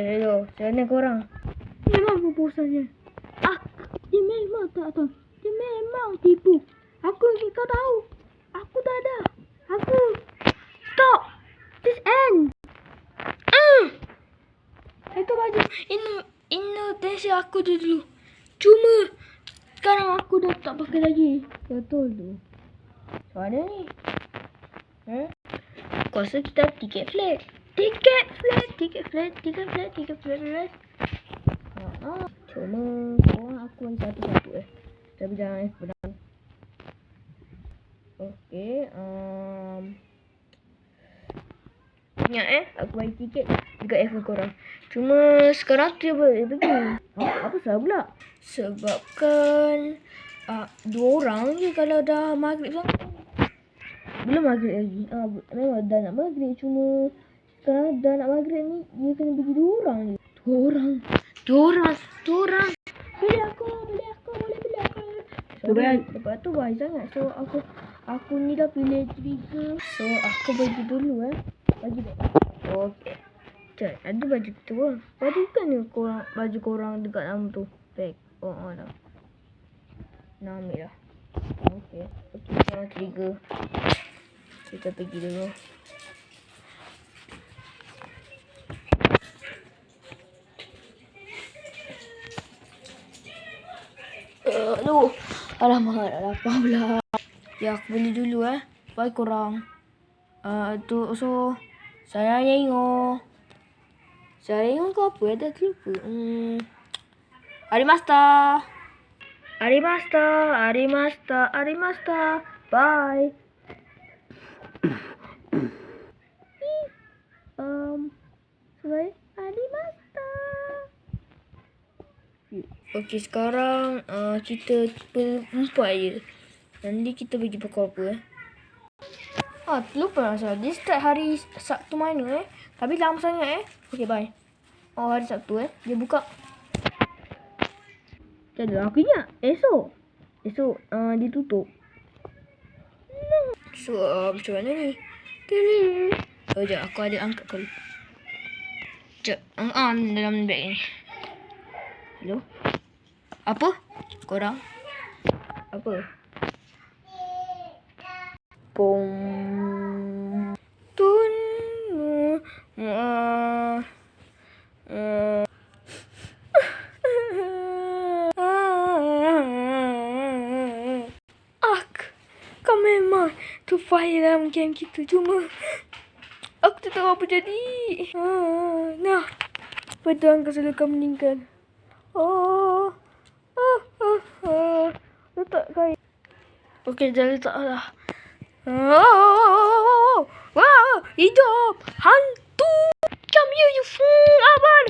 Hello. Macam mana korang? Memang bosannya. Dia memang tak tahu. Dia memang tipu. Aku ingin kau tahu. Aku tak ada. Aku. Stop. This end. Itu baju. Ini tensi aku dulu. Cuma sekarang aku dah tak pakai lagi. Betul tu. Macam mana ni? Aku rasa kita tiket flat. Tiket flat. Cuma korang aku lagi satu-satu Tapi jangan pedang. Okey. Ingat aku bagi tiket dekat Eiffel korang. Cuma sekarang tu dia boleh pergi. Apa salah pula? Sebabkan 2 orang je kalau dah maghrib sangat. Belum maghrib lagi. Memang dah nak maghrib. Cuma sekarang dah nak maghrib ni dia kena pergi 2 orang je. 2 orang. Beli aku. Boleh beli aku. Lepas tu bahaya sangat. So aku ni dah pilih 3. So aku bagi dulu Bagi dek. Okey. Cek, ada baju tu pun. Baju kan ni baju korang dekat dalam tu. Bag. Dah. Nak ambil dah. Okey, sekarang 3. Kita pergi dulu. Aduh. Alamak, dah lapar pula. Ya, aku beli dulu Bye korang. So saya Yengo ke apa dah terlupa. Arimasta. Bye. Sorry. Arimasta. Okey, sekarang kita berempat je. Nanti kita pergi pukul apa terlupa rasa. Dia start hari Sabtu mana Tapi lama sangat Okey, bye. Hari Sabtu dia buka. Jadi aku ingat esok dia tutup. So macam mana ni? Sekejap aku ada angkat call. Sekejap. Dalam beg ni. Hello? Apa? Korang? Apa? Pom. Tun. Kau memang terfahir dalam game kita. Cuma aku tak tahu apa jadi. Nah, pedang kau selalu kau meninggal. Letak kain. Okey, jangan letak lah. Hidup hantu. Come here, you fool. Abang.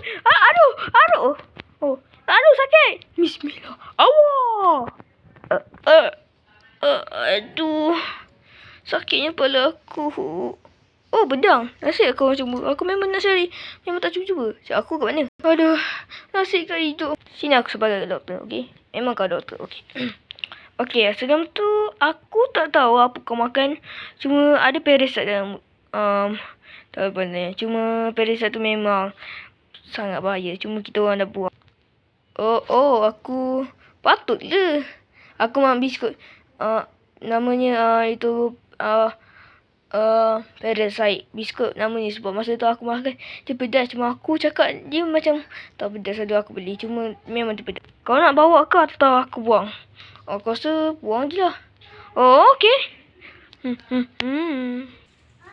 Aduh, sakit. Bismillah. Allah. Aduh. Sakitnya kepala aku. Pedang. Nasib aku macam aku memang nak cari. Memang tak cuba. Aku kat mana? Aduh. Nasib kau hidup. Sini aku sebagai doktor, okey? Memang kau doktor, okey. Okey, sebelum tu aku tak tahu apa kau makan. Cuma ada parasite dalam tak apa ni. Cuma parasite tu memang sangat bahaya. Cuma kita orang dah buang. Aku patutlah. Aku makan biskut. Namanya itu parasite biskut namanya. Sebab masa tu aku makan dia pedas. Cuma aku cakap dia macam tak pedas. Lalu aku beli. Cuma memang dia pedas. Kau nak bawa ke atau aku buang? Aku rasa buang je lah. Okey.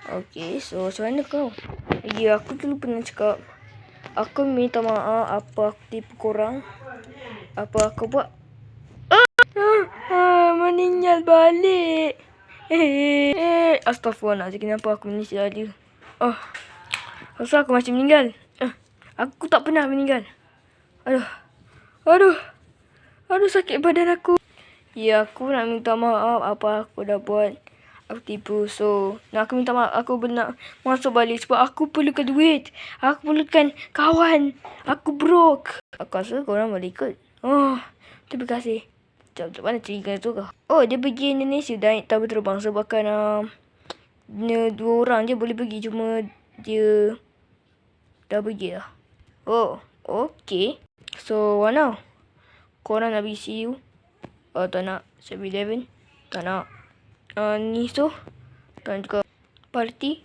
Okey, so macam mana kau? Aku dulu pernah cakap. Aku minta maaf apa aku tipu korang. Apa aku buat? Meninggal balik. Astaghfirullahaladzim. Kenapa aku meninggal dia? Rasa aku macam meninggal. Aku tak pernah meninggal. Aduh, sakit badan aku. Ya, aku nak minta maaf apa aku dah buat. Aku tipu. So, aku minta maaf. Aku nak masuk balik sebab aku perlukan duit. Aku perlukan kawan. Aku broke. Aku rasa korang boleh ikut. Terima kasih. Macam mana cerita tu kah? Dia pergi Indonesia dan tak berterbang sebabkan 2 orang je boleh pergi. Cuma dia dah pergi lah. Oh, okay. So, what now? Korang nak BCU? Tak nak 7-Eleven? Tak nak. Ni tu? Tak nak juga party?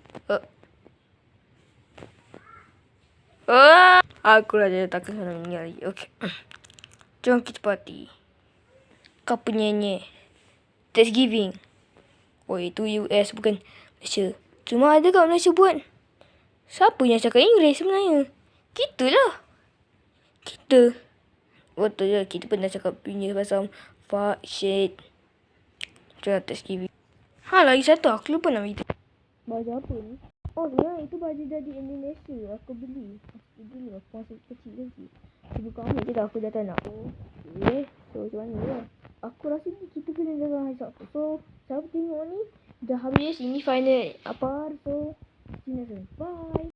Aku dah takkan sana meninggal lagi. Okay. Jom kita party. Kau penyanyi. Thanksgiving. Oh, itu US bukan Malaysia. Cuma ada kat Malaysia buat. Siapa yang cakap Inggeris sebenarnya? Kita lah. Kita. Betul je. Kita pernah cakap punya pasal fuck shit. Macam Thanksgiving. Lagi satu. Aku lupa nak beritahu. Baju apa ni? Oh, sebenarnya itu baju dari Indonesia. Aku beli. Aku masih kecil lagi. Aku buka ambil je dah. Aku dah tak nak. Okay. So, macam mana lah? Aku rasa kita kena jaga hari Sabtu. So, siapa tengok ni, dah habis. Ini final apa. So, see you next time. Bye.